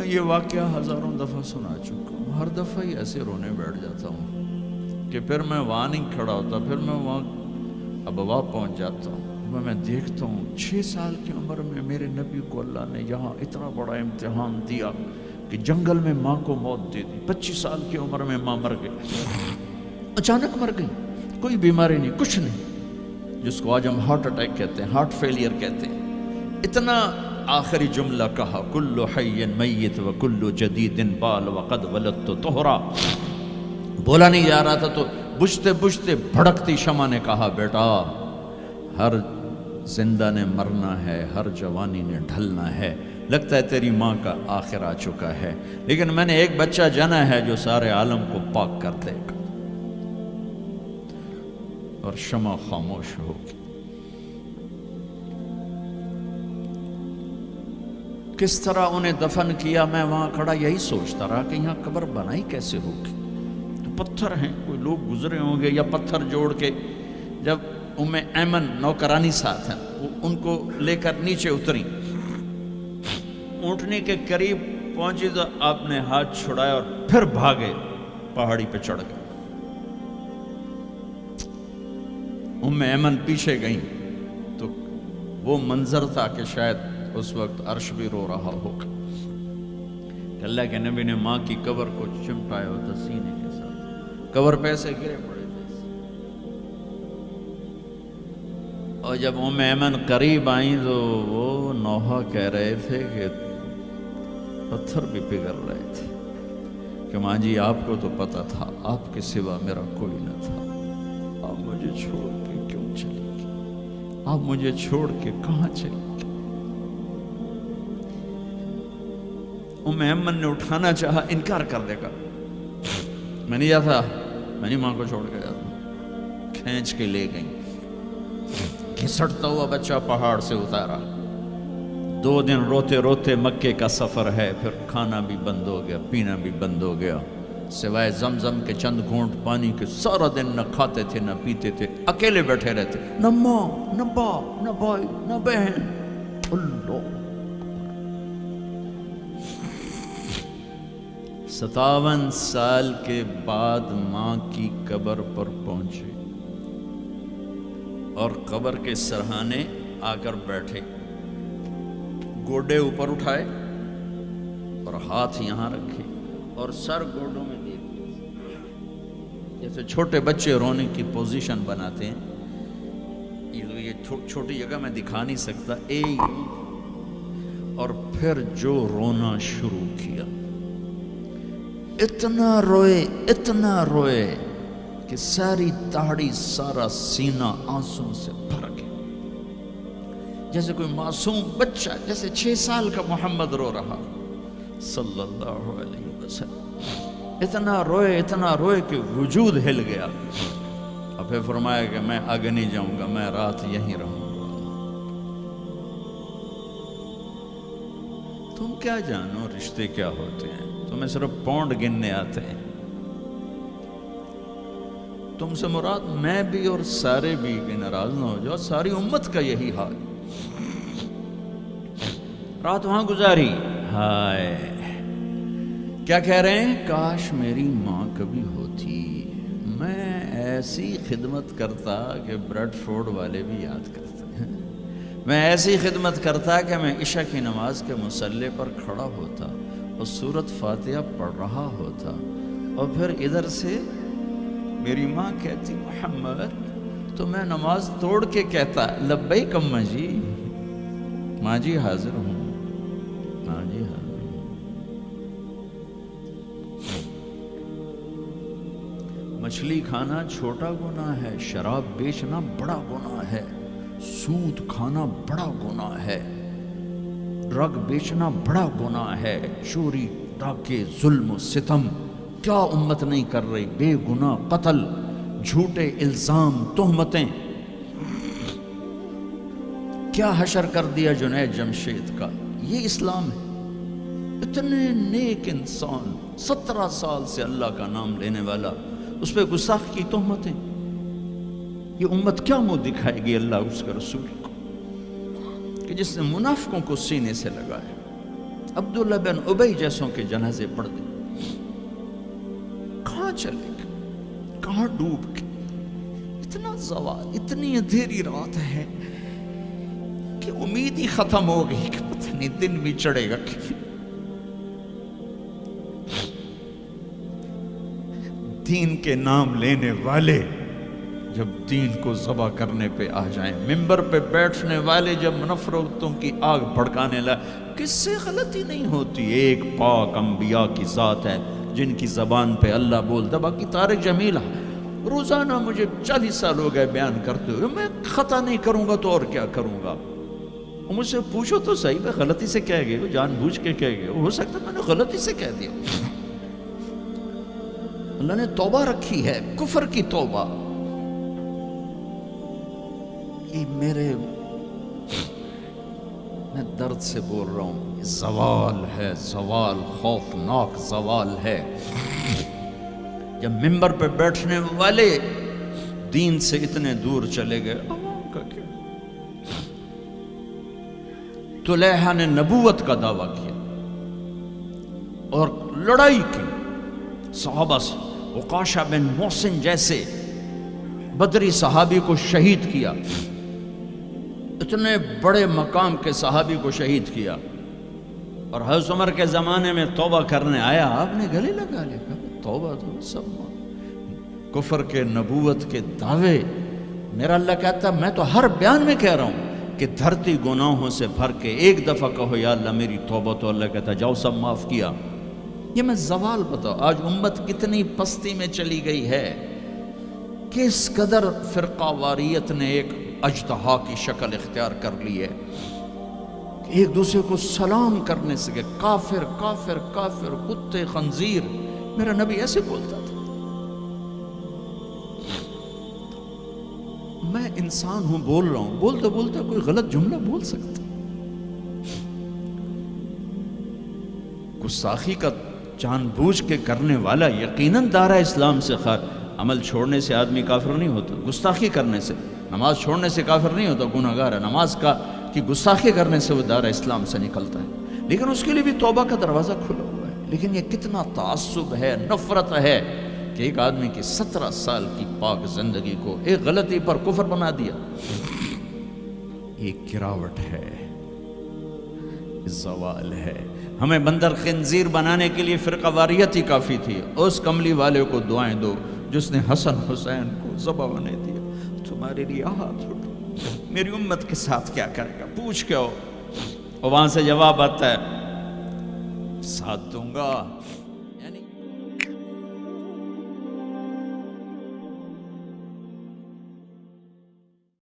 یہ واقعہ ہزاروں دفعہ سنا چکا ہوں، ہر دفعہ ہی ایسے رونے بیٹھ جاتا ہوں کہ پھر میں وہاں نہیں کھڑا ہوتا، پھر میں وہاں ابوا پہنچ جاتا ہوں۔ میں دیکھتا ہوں 6 سال کی عمر میں میرے نبی کو اللہ نے یہاں اتنا بڑا امتحان دیا کہ جنگل میں ماں کو موت دے دی۔ 25 سال کی عمر میں ماں مر گئی، اچانک مر گئی، کوئی بیماری نہیں، کچھ نہیں، جس کو آج ہم ہارٹ اٹیک کہتے ہیں، ہارٹ فیلئر کہتے ہیں۔ اتنا آخری جملہ کہا، کل حی میت و کل جدید بال وقد ولدت طہرا۔ بولا نہیں جا رہا تھا تو بجھتے بجھتے بھڑکتی شمع نے کہا، بیٹا ہر زندہ نے مرنا ہے، ہر جوانی نے ڈھلنا ہے، لگتا ہے تیری ماں کا آخر آ چکا ہے، لیکن میں نے ایک بچہ جنا ہے جو سارے عالم کو پاک کر دے گا۔ اور شمع خاموش ہوگی۔ کس طرح انہیں دفن کیا، میں وہاں کھڑا یہی سوچتا رہا کہ یہاں قبر بنائی کیسے ہوگی۔ تو پتھر ہیں، کوئی لوگ گزرے ہوں گے یا پتھر جوڑ کے، جب ایمن نوکرانی ساتھ ہیں، وہ ان کو لے کر نیچے اتری، اونٹنی کے قریب پہنچی تو آپ نے ہاتھ چھڑایا اور پھر بھاگے، پہاڑی پہ چڑھ گئے۔ ایمن پیچھے گئیں تو وہ منظر تھا کہ شاید اس وقت عرش بھی رو رہا ہوگا کہ اللہ کے نبی نے ماں کی قبر کو چمٹایا ہوتا سینے کے ساتھ، قبر پہ سے گرے پڑے تھے۔ اور جب ایمن قریب آئیں تو وہ نوحہ کہہ رہے تھے کہ پتھر بھی پگھل رہے تھے کہ ماں جی آپ کو تو پتا تھا آپ کے سوا میرا کوئی نہ تھا، آپ مجھے چھوڑ کے کیوں چلی گئی، آپ مجھے چھوڑ کے کہاں چلی گئی۔ ایمن نے اٹھانا چاہا، انکار کر دے گا، میں نہیں جاتا، میں نہیں ماں کو چھوڑ کے جاتا۔ کھینچ کے لے گئیں، گھسٹتا ہوا بچہ پہاڑ سے اتارا۔ 2 دن روتے روتے مکے کا سفر ہے، پھر کھانا بھی بند ہو گیا، پینا بھی بند ہو گیا، سوائے زمزم کے چند گھونٹ پانی کے سارا دن نہ کھاتے تھے نہ پیتے تھے، اکیلے بیٹھے رہتے، نہ ماں نہ باپ نہ بھائی نہ بہن۔ اللہ 57 سال کے بعد ماں کی قبر پر پہنچے اور قبر کے سرہانے آ کر بیٹھے، گوڈے اوپر اٹھائے اور ہاتھ یہاں رکھے اور سر گوڈوں میں دے دیے، جیسے چھوٹے بچے رونے کی پوزیشن بناتے ہیں۔ یہ چھوٹی جگہ میں دکھا نہیں سکتا، اور پھر جو رونا شروع کیا، اتنا روئے کہ ساری داڑھی سارا سینہ آنسوں سے بھر گیا، جیسے کوئی معصوم بچہ، جیسے 6 سال کا محمد رو رہا صلی اللہ علیہ وسلم۔ اتنا روئے کہ وجود ہل گیا، اور پھر فرمایا کہ میں آگے نہیں جاؤں گا، میں رات یہیں رہوں گا۔ تم کیا جانو رشتے کیا ہوتے ہیں، تمہیں صرف پونڈ گننے آتے ہیں۔ تم سے مراد میں بھی اور سارے بھی، کہ ناراض نہ ہو جاؤ، ساری امت کا یہی حال۔ رات وہاں گزاری، ہائے کیا کہہ رہے ہیں، کاش میری ماں کبھی ہوتی، میں ایسی خدمت کرتا کہ بریڈ فورڈ والے بھی یاد کرتے ہیں، میں ایسی خدمت کرتا کہ میں عشاء کی نماز کے مصلی پر کھڑا ہوتا اور سورۃ فاتحہ پڑھ رہا ہوتا، اور پھر ادھر سے میری ماں کہتی محمد، تو میں نماز توڑ کے کہتا لبیک اماں جی، ماں جی حاضر ہوں، ماں جی حاضر ہوں۔ مچھلی کھانا چھوٹا گناہ ہے، شراب بیچنا بڑا گناہ ہے، سود کھانا بڑا گناہ ہے، ڈرگ بیچنا بڑا گناہ ہے، چوری ڈاکے ظلم و ستم کیا امت نہیں کر رہی، بے گناہ قتل، جھوٹے الزام تہمتیں، کیا حشر کر دیا جنید جمشید کا۔ یہ اسلام ہے۔ اتنے نیک انسان، 17 سال سے اللہ کا نام لینے والا، اس پہ گستاخ کی تہمتیں، یہ امت کیا منہ دکھائے گی اللہ اس کے رسول کو، کہ جس نے منافقوں کو سینے سے لگایا۔ عبداللہ بن ابی جیسوں کے جنازے پڑھ دے. کہاں چلے گئے, کہاں ڈوب گئے. اتنا زوال, اتنی اندھیری رات ہے کہ امید ہی ختم ہو گئی کہ پتہ نہیں دن بھی چڑھے گا. دین کے نام لینے والے جب دین کو ذبح کرنے پہ آ جائیں, ممبر پہ بیٹھنے والے جب نفرتوں کی آگ بھڑکانے لائے, کس سے غلطی نہیں ہوتی. ایک پاک انبیاء کی ذات ہے جن کی زبان پہ اللہ بولتا. باقی طارق جمیل روزانہ مجھے 40 سال ہو گئے بیان کرتے ہوئے, میں خطا نہیں کروں گا تو اور کیا کروں گا. مجھ سے پوچھو تو صحیح, میں غلطی سے کہہ گئے, جان بوجھ کے کہہ گئے, ہو سکتا میں نے غلطی سے کہہ دیا. اللہ نے توبہ رکھی ہے, کفر کی توبہ. یہ میں درد سے بول رہا ہوں, زوال ہے, زوال, خوفناک زوال ہے. جب ممبر پہ بیٹھنے والے دین سے اتنے دور چلے گئے, عوام کا کیا. طلحہ نے نبوت کا دعویٰ کیا اور لڑائی کی صحابہ سے. عکاشہ بن محسن جیسے بدری صحابی کو شہید کیا, اتنے بڑے مقام کے صحابی کو شہید کیا. اور حضرت عمر کے زمانے میں توبہ کرنے آیا, آپ نے گلے لگا لیا, توبہ تو سب کفر کے نبوت کے دعوے. میرا اللہ کہتا میں تو ہر بیان میں کہہ رہا ہوں کہ دھرتی گناہوں سے بھر کے ایک دفعہ کہو یا اللہ میری توبہ, تو اللہ کہتا جاؤ سب معاف کیا. یہ میں زوال بتاؤ, آج امت کتنی پستی میں چلی گئی ہے, کس قدر فرقہ واریت نے ایک اجتہا کی شکل اختیار کر لی ہے. ایک دوسرے کو سلام کرنے سے کہ کافر کافر کافر, کتے خنزیر. میرا نبی ایسے بولتا تھا. میں انسان ہوں, بول رہا ہوں, بولتا بولتا کوئی غلط جملہ بول سکتا. گستاخی کا جان بوجھ کے کرنے والا یقیناً دارہ اسلام سے عمل چھوڑنے سے آدمی کافر نہیں ہوتا, گستاخی کرنے سے, نماز چھوڑنے سے کافر نہیں ہوتا, گناہ گار ہے. نماز کی گستاخی کرنے سے وہ دارہ اسلام سے نکلتا ہے, لیکن اس کے لیے بھی توبہ کا دروازہ کھلا ہوا ہے. لیکن یہ کتنا تعصب ہے, نفرت ہے کہ ایک آدمی کی 17 سال کی پاک زندگی کو ایک غلطی پر کفر بنا دیا. یہ گراوٹ ہے, زوال ہے. ہمیں بندر خنزیر بنانے کے لیے فرقہ واریت ہی کافی تھی. اس کملی والے کو دعائیں دو جس نے حسن حسین کو ذبح بنا دیا. تمہارے لیے ہاتھ اٹھو, میری امت کے ساتھ کیا کرے گا, پوچھ کے ہو. اور وہاں سے جواب آتا ہے ساتھ دوں گا.